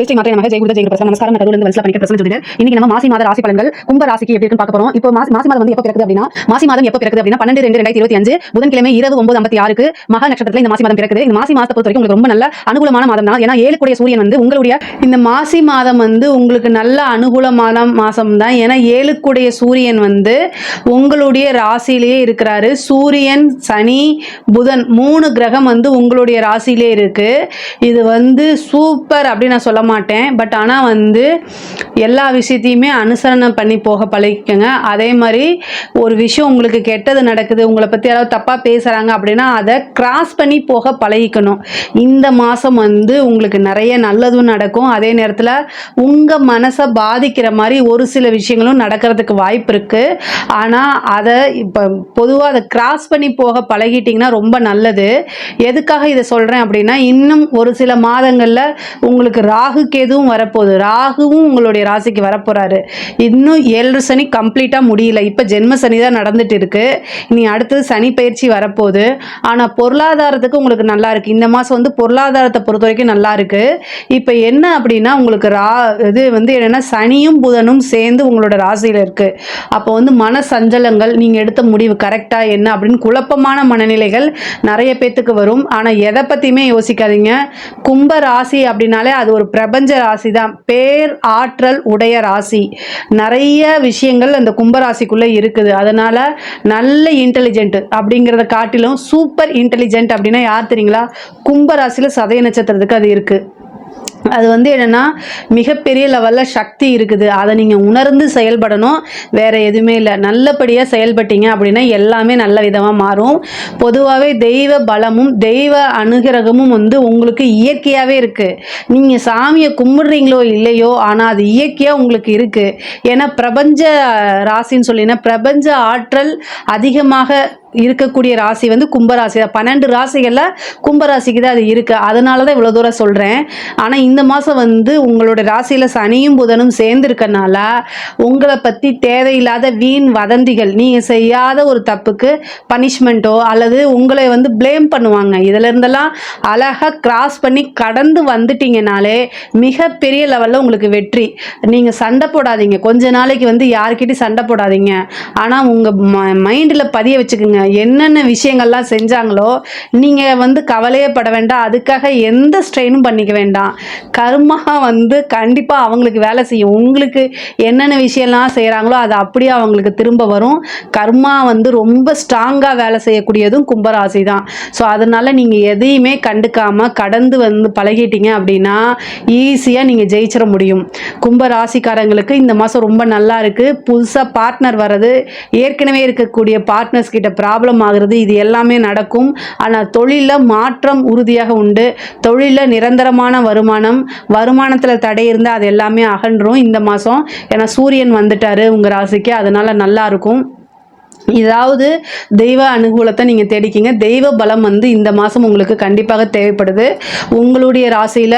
ஜெய் மாத்திரை நமக்கு ஜெய் குரு ஜெய் பிரசன்ன நமஸ்காரம் நான் கடவுளேந்து வல்சலா பண்ணிக்க பிரசன்ன ஜோதிடர். இன்னைக்கு நம்ம மாசி மாத ராசி பலன்கள் கும்ப ராசிக்கு எப்படி இருக்குன்னு பார்க்க போறோம். இப்போ மாசி மாதம் வந்து எப்போ பிறக்குது அப்படின்னா மாசி மாதம் எப்போ பிறக்குது அப்படின்னா 12/2/2025 புதன்கிழமை இரவு 9:56க்கு மகா நட்சத்திரத்துல இந்த மாசி மாதம் பிறக்குது. இந்த மாசி மாதத்தை பொறுத்த வரைக்கும் உங்களுக்கு ரொம்ப நல்ல அனுகூலமான மாதம் தான். ஏன்னா 7 கூடிய சூரியன் வந்து உங்களுடைய இந்த மாசி மாதம் வந்து உங்களுக்கு நல்ல அனுகூலமான மாதம் தான். ஏன்னா 7 கூடிய சூரியன் வந்து உங்களுடைய ராசியிலேயே இருக்கிறாரு. சூரியன், சனி, புதன் 3 கிரகம் வந்து உங்களுடைய ராசியிலே இருக்கு. இது வந்து சூப்பர் அப்படின்னு நான் சொல்ல மாட்டேன். பட் ஆனால் வந்து எல்லா விஷயத்தையுமே அனுசரணை பண்ணி போக பழகிக்கங்க. அதே மாதிரி ஒரு விஷயம் உங்களுக்கு கெட்டது நடக்குது, உங்களை பற்றி யாராவது தப்பாக பேசுகிறாங்க அப்படின்னா அதை கிராஸ் பண்ணி போக பழகிக்கணும். இந்த மாதம் வந்து உங்களுக்கு நிறைய நல்லதும் நடக்கும். அதே நேரத்தில் உங்கள் மனசை பாதிக்கிற மாதிரி ஒரு சில விஷயங்களும் நடக்கிறதுக்கு வாய்ப்பு இருக்குது. ஆனால் அதை இப்போ பொதுவாக அதை கிராஸ் பண்ணி போக பழகிட்டிங்கன்னா ரொம்ப நல்லது. எதுக்காக இதை சொல்கிறேன் அப்படின்னா, இன்னும் ஒரு சில மாதங்களில் உங்களுக்கு ராகு கேதுவும் வரப்போகுது. ராகுவும் உங்களுடைய ராசிக்கு வரப்போகிறாரு. இன்னும் 7 சனி கம்ப்ளீட்டாக முடியல. இப்போ ஜென்ம சனி தான் நடந்துட்டு இருக்கு. இனி அடுத்தது சனி பயிற்சி வரப்போகுது. ஆனால் பொருளாதாரத்துக்கு உங்களுக்கு நல்லா இருக்குது. இந்த மாதம் வந்து பொருளாதாரத்தை பொறுத்த வரைக்கும் நல்லா இருக்குது. இப்போ என்ன அப்படின்னா உங்களுக்கு இது வந்து என்னென்னா சனியும் புதனும் சேர்ந்து உங்களோட ராசியில் இருக்குது. அப்போ வந்து மன சஞ்சலங்கள், நீங்கள் எடுத்த முடிவு கரெக்டாக என்ன அப்படின்னு குழப்பமான மனநிலைகள் நிறைய பேத்துக்கு வரும். ஆனால் எதை பற்றியுமே யோசிக்காதீங்க. கும்ப ராசி அப்படின்னாலே அது ஒரு பிரபஞ்ச ராசி தான். பேர் ஆற்றல் உடைய ராசி. நிறைய விஷயங்கள் அந்த கும்பராசிக்குள்ளே இருக்குது. அதனால் நல்ல இன்டெலிஜென்ட் அப்படிங்கிறத காட்டிலும் சூப்பர் இன்டெலிஜென்ட் அப்படின்னா யார் தெரியுங்களா? கும்பராசியில் சதய நட்சத்திரத்துக்கு அது இருக்குது. அது வந்து என்னென்னா மிகப்பெரிய லெவலில் சக்தி இருக்குது. அதை நீங்கள் உணர்ந்து செயல்படணும். வேறு எதுவுமே இல்லை. நல்லபடியாக செயல்பட்டீங்க அப்படின்னா எல்லாமே நல்ல விதமாக மாறும். பொதுவாகவே தெய்வ பலமும் தெய்வ அனுகிரகமும் வந்து உங்களுக்கு இயற்கையாகவே இருக்குது. நீங்கள் சாமியை கும்பிட்றீங்களோ இல்லையோ, ஆனால் அது இயற்கையாக உங்களுக்கு இருக்குது. ஏன்னா பிரபஞ்ச ராசின்னு சொல்லினா பிரபஞ்ச ஆற்றல் அதிகமாக இருக்கக்கூடிய ராசி வந்து கும்பராசி தான். 12 ராசிகளில் கும்பராசிக்கு தான் அது இருக்குது. அதனால தான் இவ்வளோ தூரம் சொல்கிறேன். ஆனால் இந்த மாதம் வந்து உங்களோட ராசியில் சனியும் புதனும் சேர்ந்துருக்கனால உங்களை பற்றி தேவையில்லாத வீண் வதந்திகள், நீங்கள் செய்யாத ஒரு தப்புக்கு பனிஷ்மெண்ட்டோ அல்லது உங்களை வந்து ப்ளேம் பண்ணுவாங்க. இதில் இருந்தெல்லாம் அழகாக கிராஸ் பண்ணி கடந்து வந்துட்டீங்கனாலே மிகப்பெரிய லெவலில் உங்களுக்கு வெற்றி. நீங்கள் சண்டை போடாதீங்க. கொஞ்ச நாளைக்கு வந்து யார்கிட்டையும் சண்டை போடாதீங்க. ஆனால் உங்கள் மைண்டில் பதிய வச்சுக்கோங்க. என்னென்ன விஷயங்கள்லாம் செஞ்சாங்களோ நீங்கள் வந்து கவலையே பட வேண்டாம். அதுக்காக எந்த ஸ்ட்ரெயினும் பண்ணிக்க வேண்டாம். கர்மா வந்து கண்டிப்பாக அவங்களுக்கு வேலை செய்யும். உங்களுக்கு என்னென்ன விஷயம்லாம் செய்கிறாங்களோ அது அப்படியே அவங்களுக்கு திரும்ப வரும். கர்மா வந்து ரொம்ப ஸ்ட்ராங்காக வேலை செய்யக்கூடியதும் கும்பராசி தான். ஸோ அதனால் நீங்கள் எதையுமே கண்டுக்காமல் கடந்து வந்து பழகிட்டீங்க அப்படின்னா ஈஸியாக நீங்கள் ஜெயிச்சிட முடியும். கும்பராசிக்காரங்களுக்கு இந்த மாதம் ரொம்ப நல்லா இருக்குது. புதுசாக பார்ட்னர் வர்றது, ஏற்கனவே இருக்கக்கூடிய பார்ட்னர்ஸ் கிட்ட ப்ராப்ளம் ஆகுறது, இது எல்லாமே நடக்கும். ஆனால் தொழிலில் மாற்றம் உறுதியாக உண்டு. தொழிலில் நிரந்தரமான வருமானத்தில் தடை இருந்தால் அது எல்லாமே அகன்றும் இந்த மாதம். ஏன்னா சூரியன் வந்துட்டாரு உங்கள் ராசிக்கு. அதனால் நல்லா இருக்கும். இதாவது தெய்வ அனுகூலத்தை நீங்கள் தேடிக்கிங்க. தெய்வ பலம் வந்து இந்த மாதம் உங்களுக்கு கண்டிப்பாக தேவைப்படுது. உங்களுடைய ராசியில்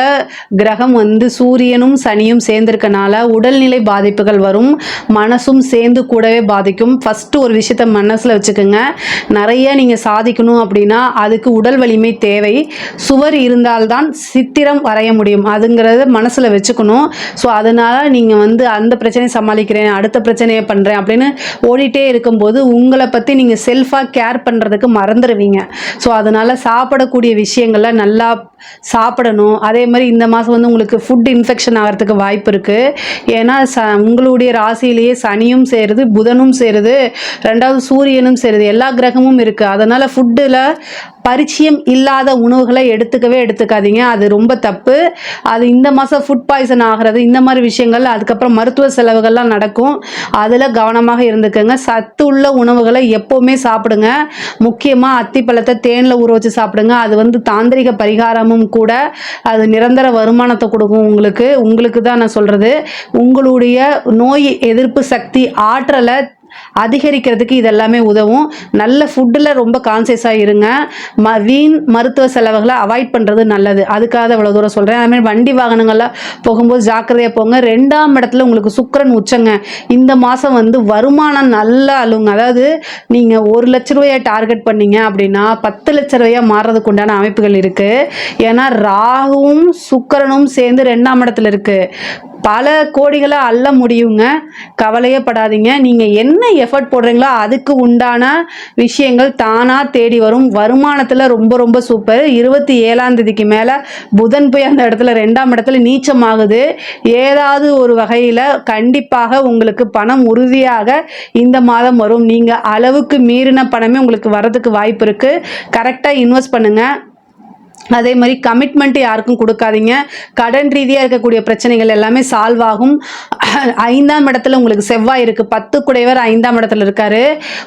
கிரகம் வந்து சூரியனும் சனியும் சேர்ந்திருக்கனால உடல்நிலை பாதிப்புகள் வரும். மனசும் சேர்ந்து கூடவே பாதிக்கும். ஃபஸ்ட்டு ஒரு விஷயத்த மனசில் வச்சுக்கோங்க. நிறைய நீங்கள் சாதிக்கணும் அப்படின்னா அதுக்கு உடல் வலிமை தேவை. சுவர் இருந்தால்தான் சித்திரம் வரைய முடியும். அதுங்கிறத மனசில் வச்சுக்கணும். ஸோ அதனால் நீங்கள் வந்து அந்த பிரச்சனையை சமாளிக்கிறேன், அடுத்த பிரச்சனையை பண்ணுறேன் அப்படின்னு ஓடிட்டே இருக்கும்போது உங்களை பற்றி நீங்கள் செல்ஃபாக கேர் பண்ணுறதுக்கு மறந்துடுவீங்க. ஸோ அதனால் சாப்பிடக்கூடிய விஷயங்களில் நல்லா சாப்பிடணும். அதே மாதிரி இந்த மாதம் வந்து உங்களுக்கு ஃபுட் இன்ஃபெக்ஷன் ஆகிறதுக்கு வாய்ப்பு இருக்குது. ஏன்னா உங்களுடைய ராசியிலேயே சனியும் சேருது, புதனும் சேருது, 2வது சூரியனும் சேருது, எல்லா கிரகமும் இருக்குது. அதனால் ஃபுட்டில் பரிச்சயம் இல்லாத உணவுகளை எடுத்துக்காதீங்க. அது ரொம்ப தப்பு. அது இந்த மாதம் ஃபுட் பாய்சன் ஆகிறது, இந்த மாதிரி விஷயங்கள், அதுக்கப்புறம் மருத்துவ செலவுகள்லாம் நடக்கும். அதில் கவனமாக இருந்துக்கங்க. சத்து உள்ள உணவுகளை எப்போவுமே சாப்பிடுங்க. முக்கியமாக அத்திப்பழத்தை தேனில் ஊற வச்சு சாப்பிடுங்க. அது வந்து தாந்திரிக பரிகாரமும் கூட. அது நிரந்தர வருமானத்தை கொடுக்கும் உங்களுக்கு தான் நான் சொல்கிறது. உங்களுடைய நோய் எதிர்ப்பு சக்தி ஆற்றலை அதிகரிக்கிறதுக்கு இதெல்லாமே உதவும். நல்ல ஃபுட்டில் ரொம்ப கான்சியஸாக இருங்க. வீண் மருத்துவ செலவுகளை அவாய்ட் பண்ணுறது நல்லது. அதுக்காக இவ்வளோ தூரம் சொல்கிறேன். அதுமாதிரி வண்டி வாகனங்களில் போகும்போது ஜாக்கிரதையாக போங்க. 2ஆம் இடத்துல உங்களுக்கு சுக்கிரன் உச்சங்க. இந்த மாதம் வந்து வருமானம் நல்லா அழுங்க. அதாவது நீங்கள் 1 லட்ச ரூபாயை டார்கெட் பண்ணீங்க அப்படின்னா 10 லட்ச ரூபாயா மாறுறதுக்கு உண்டான அமைப்புகள் இருக்குது. ஏன்னா ராகுவும் சுக்கிரனும் சேர்ந்து 2ஆம் இடத்துல இருக்குது. பல கோடிகளை அள்ள முடியுங்க. கவலையே படாதீங்க. நீங்கள் என்ன எஃபர்ட் போடுறீங்களோ அதுக்கு உண்டான விஷயங்கள் தானாக தேடி வரும். வருமானத்தில் ரொம்ப ரொம்ப சூப்பர். 27ஆம் தேதிக்கு மேலே புதன் போய் அந்த இடத்துல 2ஆம் இடத்துல நீச்சமாகுது. ஏதாவது ஒரு வகையில் கண்டிப்பாக உங்களுக்கு பணம் உறுதியாக இந்த மாதம் வரும். நீங்கள் அளவுக்கு மீறின பணமே உங்களுக்கு வரதுக்கு வாய்ப்பு இருக்குது. கரெக்டாக இன்வெஸ்ட் பண்ணுங்கள். அதே மாதிரி கமிட்மெண்ட் யாருக்கும் கொடுக்காதீங்க. கடன் ரீதியாக இருக்கக்கூடிய பிரச்சனைகள் எல்லாமே சால்வ் ஆகும். 5ஆம் இடத்துல உங்களுக்கு செவ்வாய் இருக்குது. 10 குடைவர் 5ஆம் இடத்துல இருக்காரு.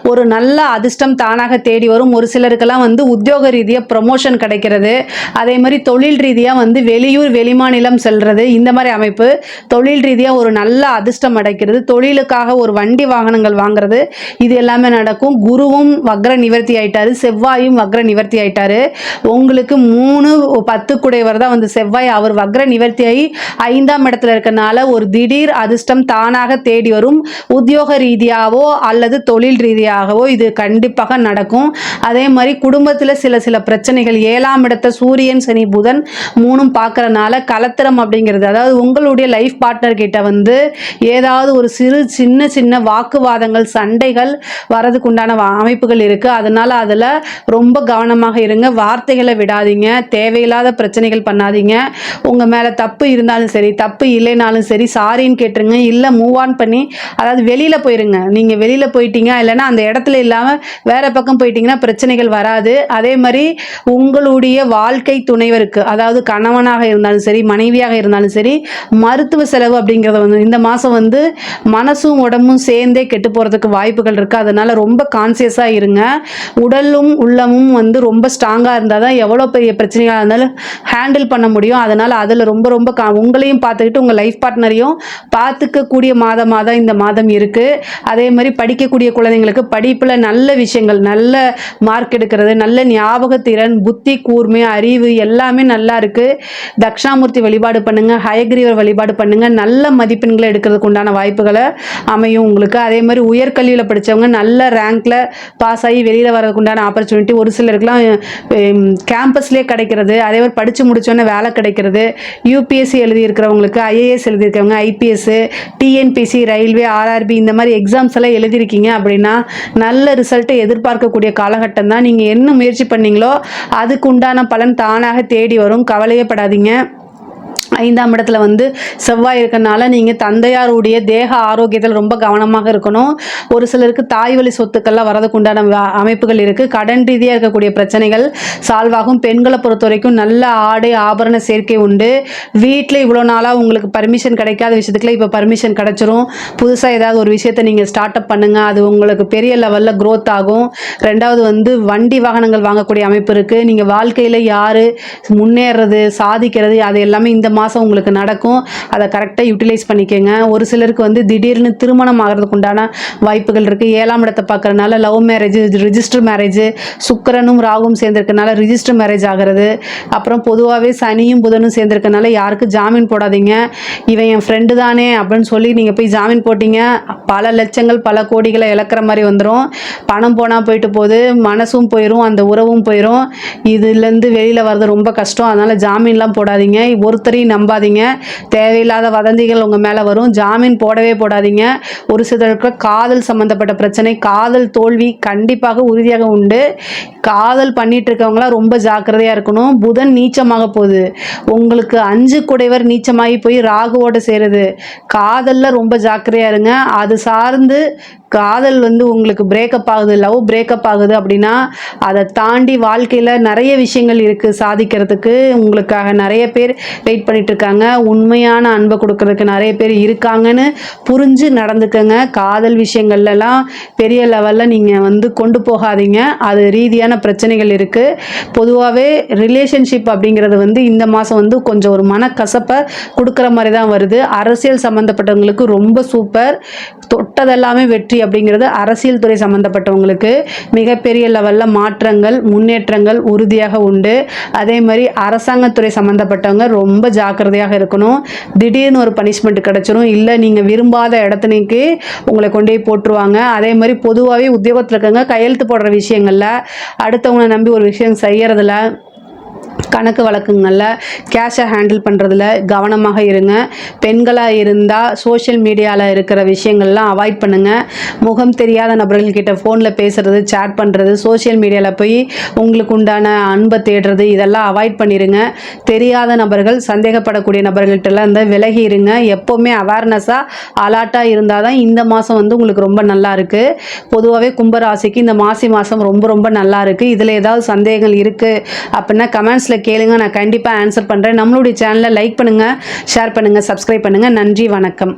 ஒரு நல்ல அதிர்ஷ்டம் தானாக தேடி வரும். ஒரு சிலருக்கெல்லாம் வந்து உத்தியோக ரீதியாக ப்ரமோஷன் கிடைக்கிறது. அதே மாதிரி தொழில் ரீதியாக வந்து வெளியூர் வெளிமாநிலம் செல்வது, இந்த மாதிரி அமைப்பு. தொழில் ரீதியாக ஒரு நல்ல அதிர்ஷ்டம் அடைக்கிறது. தொழிலுக்காக ஒரு வண்டி வாகனங்கள் வாங்குறது, இது எல்லாமே நடக்கும். குருவும் வக்ர நிவர்த்தி ஆயிட்டாரு. செவ்வாயும் வக்ர நிவர்த்தி ஆயிட்டாரு. உங்களுக்கு 3-10 குடைவர் தான் வந்து செவ்வாய். அவர் வக்ர நிவர்த்தியாகி 5ஆம் இடத்துல இருக்கனால ஒரு திடீர் அதிர்ஷ்டம் தானாக தேடி வரும். உத்தியோக ரீதியாகவோ அல்லது தொழில் ரீதியாகவோ இது கண்டிப்பாக நடக்கும். அதே மாதிரி குடும்பத்தில் சில பிரச்சனைகள், 7ஆம் இடத்தை சூரியன் சனி புதன் 3ம் பார்க்கறனால கலத்திரம் அப்படிங்கிறது, அதாவது உங்களுடைய லைஃப் பார்ட்னர் கிட்ட வந்து ஏதாவது ஒரு சின்ன வாக்குவாதங்கள் சண்டைகள் வரதுக்கு உண்டான அமைப்புகள் இருக்குது. அதனால் அதில் ரொம்ப கவனமாக இருங்க. வார்த்தைகளை விடாதீங்க. தேவையில்லாத பிரச்சனைகள் பண்ணாதீங்க. உங்கள் மேலே தப்பு இருந்தாலும் சரி, தப்பு இல்லைனாலும் சரி, சாரின்னு கேட்டுருங்க. இல்லை மூவ் ஆன் பண்ணி, அதாவது வெளியில் போயிருங்க. நீங்கள் வெளியில் போயிட்டீங்க இல்லைன்னா அந்த இடத்துல இல்லாமல் வேறு பக்கம் போயிட்டீங்கன்னா பிரச்சனைகள் வராது. அதே மாதிரி உங்களுடைய வாழ்க்கை துணைவருக்கு, அதாவது கணவனாக இருந்தாலும் சரி, மனைவியாக இருந்தாலும் சரி, மருத்துவ செலவு அப்படிங்கிறத வந்து இந்த மாதம் வந்து மனசும் உடம்பும் சேர்ந்தே கெட்டு போகிறதுக்கு வாய்ப்புகள் இருக்குது. அதனால் ரொம்ப கான்சியஸாக இருங்க. உடலும் உள்ளமும் வந்து ரொம்ப ஸ்ட்ராங்காக இருந்தால் தான் எவ்வளோ பெரிய பிரச்சனைகளாக இருந்தாலும் ஹேண்டில் பண்ண முடியும். அதனால் அதில் ரொம்ப உங்களையும் பார்த்துக்கிட்டு உங்கள் லைஃப் பார்ட்னரையும் பார்த்துக்கக்கூடிய மாதமாக தான் இந்த மாதம் இருக்குது. அதே மாதிரி படிக்கக்கூடிய குழந்தைங்களுக்கு படிப்பில் நல்ல விஷயங்கள், நல்ல மார்க் எடுக்கிறது, நல்ல ஞாபகத்திறன், புத்தி கூர்மை, அறிவு எல்லாமே நல்லா இருக்குது. தட்சிணாமூர்த்தி வழிபாடு பண்ணுங்கள். ஹயக்ரீவர் வழிபாடு பண்ணுங்கள். நல்ல மதிப்பெண்களை எடுக்கிறதுக்கு உண்டான வாய்ப்புகளை அமையும் உங்களுக்கு. அதே மாதிரி உயர்கல்வியில் படித்தவங்க நல்ல ரேங்க்கில் பாஸ் ஆகி வெளியில் வரதுக்கு உண்டான ஆப்பர்ச்சுனிட்டி. ஒரு சிலருக்குலாம் கேம்பஸ்லேயே கிடைக்கிறது. அதே மாதிரி படித்து முடித்தோன்னே வேலை கிடைக்கிறது. யூபிஎஸ்சி எழுதியிருக்கிறவங்களுக்கு, ஐஏஎஸ் எழுதியிருக்கிறவங்க, ஐபிஎஸ், டிஎன்பிசி, ரயில்வே, ஆர்ஆர்பி இந்த மாதிரி எக்ஸாம்ஸ் எல்லாம் எழுதியிருக்கீங்க அப்படின்னா நல்ல ரிசல்ட்டை எதிர்பார்க்கக்கூடிய காலகட்டம் தான். நீங்கள் என்ன முயற்சி பண்ணீங்களோ அதுக்கு உண்டான பலன் தானாக தேடி வரும். கவலையே படாதீங்க. 5ஆம் இடத்துல வந்து செவ்வாய் இருக்கனால நீங்கள் தந்தையாருடைய தேக ஆரோக்கியத்தில் ரொம்ப கவனமாக இருக்கணும். ஒரு சிலருக்கு தாய் வழி சொத்துக்கள்லாம் வரதுக்கு உண்டான அமைப்புகள் இருக்குது. கடன் ரீதியாக இருக்கக்கூடிய பிரச்சனைகள் சால்வ் ஆகும். பெண்களை பொறுத்த வரைக்கும் நல்ல ஆடை ஆபரண சேர்க்கை உண்டு. வீட்டில் இவ்வளோ நாளாக உங்களுக்கு பர்மிஷன் கிடைக்காத விஷயத்துக்குள்ள இப்போ பர்மிஷன் கிடைச்சிரும். புதுசாக ஏதாவது ஒரு விஷயத்தை நீங்கள் ஸ்டார்ட் அப் பண்ணுங்கள். அது உங்களுக்கு பெரிய லெவலில் க்ரோத் ஆகும். 2வது வந்து வண்டி வாகனங்கள் வாங்கக்கூடிய அமைப்பு இருக்குது. நீங்கள் வாழ்க்கையில் யார் முன்னேறது சாதிக்கிறது அது எல்லாமே இந்த மாதம் உங்களுக்கு நடக்கும். அதை கரெக்டாக யூட்டிலைஸ் பண்ணிக்கோங்க. ஒரு சிலருக்கு வந்து திடீர்னு திருமணம் ஆகிறதுக்கு உண்டான வாய்ப்புகள் இருக்குது. 7ஆம் இடத்தை பார்க்கறதுனால லவ் மேரேஜ், ரிஜிஸ்டர் மேரேஜ், சுக்கிரனும் ராகுவும் சேர்ந்திருக்கனால ரிஜிஸ்டர் மேரேஜ் ஆகிறது. அப்புறம் பொதுவாகவே சனியும் புதனும் சேர்ந்திருக்கனால யாருக்கு ஜாமீன் போடாதீங்க. இவன் என் ஃப்ரெண்டு தானே அப்படின்னு சொல்லி நீங்கள் போய் ஜாமீன் போட்டிங்க, பல லட்சங்கள் பல கோடிகளை இழக்கிற மாதிரி வந்துடும். பணம் போனால் போயிட்டு போகுது, மனசும் போயிடும், அந்த உறவும் போயிடும். இதுலேருந்து வெளியில் வர்றது ரொம்ப கஷ்டம். அதனால் ஜாமீன்லாம் போடாதீங்க. ஒருத்தரையும் நம்பாதீங்க. தேவையில்லாத வதந்திகள் உங்கள் மேலே வரும். ஜாமீன் போடவே போடாதீங்க. ஒரு சிலருக்கு காதல் சம்மந்தப்பட்ட பிரச்சனை, காதல் தோல்வி கண்டிப்பாக உறுதியாக உண்டு. காதல் பண்ணிட்டு இருக்கவங்களாம் ரொம்ப ஜாக்கிரதையாக இருக்கணும். புதன் நீச்சமாக போகுது. உங்களுக்கு 5 குடைவர் நீச்சமாகி போய் ராகுவோட சேருது. காதலில் ரொம்ப ஜாக்கிரதையாக இருங்க. அது சார்ந்து காதல் வந்து உங்களுக்கு பிரேக்கப் ஆகுது, லவ் பிரேக்கப் ஆகுது அப்படின்னா அதை தாண்டி வாழ்க்கையில் நிறைய விஷயங்கள் இருக்குது சாதிக்கிறதுக்கு. உங்களுக்காக நிறைய பேர் வெயிட் பண்ணிட்டு இருக்காங்க. உண்மையான அன்பை கொடுக்கறதுக்கு நிறைய பேர் இருக்காங்கன்னு புரிஞ்சு நடந்துக்கங்க. காதல் விஷயங்கள்லாம் பெரிய லெவலில் நீங்கள் வந்து கொண்டு போகாதீங்க. அது ரீதியான பிரச்சனைகள் இருக்குது. பொதுவாகவே ரிலேஷன்ஷிப் அப்படிங்கிறது வந்து இந்த மாதம் வந்து கொஞ்சம் ஒரு மனக்கசப்பை கொடுக்குற மாதிரி தான் வருது. அரசியல் சம்மந்தப்பட்டவங்களுக்கு ரொம்ப சூப்பர். தொட்டதெல்லாமே வெற்றி அப்படிங்கிறது அரசியல் துறை சம்மந்தப்பட்டவங்களுக்கு மிகப்பெரிய லெவலில் மாற்றங்கள் முன்னேற்றங்கள் உறுதியாக உண்டு. அதே மாதிரி அரசாங்கத்துறை சம்மந்தப்பட்டவங்க ரொம்ப ஜாக்கிரதையாக இருக்கணும். திடீர்னு ஒரு பனிஷ்மெண்ட் கிடச்சிரும், இல்லை நீங்கள் விரும்பாத இடத்துக்கு உங்களை கொண்டு போய் போட்டுருவாங்க. அதே மாதிரி பொதுவாகவே உத்தியோகத்தில் இருக்கவங்க கையெழுத்து போடுற விஷயங்களில் அடுத்தவங்களை நம்பி ஒரு விஷயம் செய்யறதுல கணக்கு வழக்குங்களில் கேஷை ஹேண்டில் பண்ணுறதுல கவனமாக இருங்க. பெண்களாக இருந்தால் சோஷியல் மீடியாவில் இருக்கிற விஷயங்கள்லாம் அவாய்ட் பண்ணுங்கள். முகம் தெரியாத நபர்கள்கிட்ட ஃபோனில் பேசுகிறது, சேட் பண்ணுறது, சோஷியல் மீடியாவில் போய் உங்களுக்கு உண்டான அன்பை தேடுறது, இதெல்லாம் அவாய்ட் பண்ணிடுங்க. தெரியாத நபர்கள், சந்தேகப்படக்கூடிய நபர்கள்ட்டெல்லாம் இருந்தால் விலகி இருங்க. எப்போவுமே அவேர்னஸாக அலர்ட்டாக இருந்தால் தான் இந்த மாதம் உங்களுக்கு ரொம்ப நல்லா இருக்குது. பொதுவாகவே கும்பராசிக்கு இந்த மாதம் ரொம்ப ரொம்ப நல்லா இருக்குது. இதில் ஏதாவது சந்தேகங்கள் இருக்குது அப்படின்னா கமெண்ட்ஸில் கேளுங்க, நான் கண்டிப்பாக ஆன்சர் பண்ணுறேன். நம்மளுடைய சேனலை லைக் பண்ணுங்கள், ஷேர் பண்ணுங்கள், சப்ஸ்கிரைப் பண்ணுங்கள். நன்றி, வணக்கம்.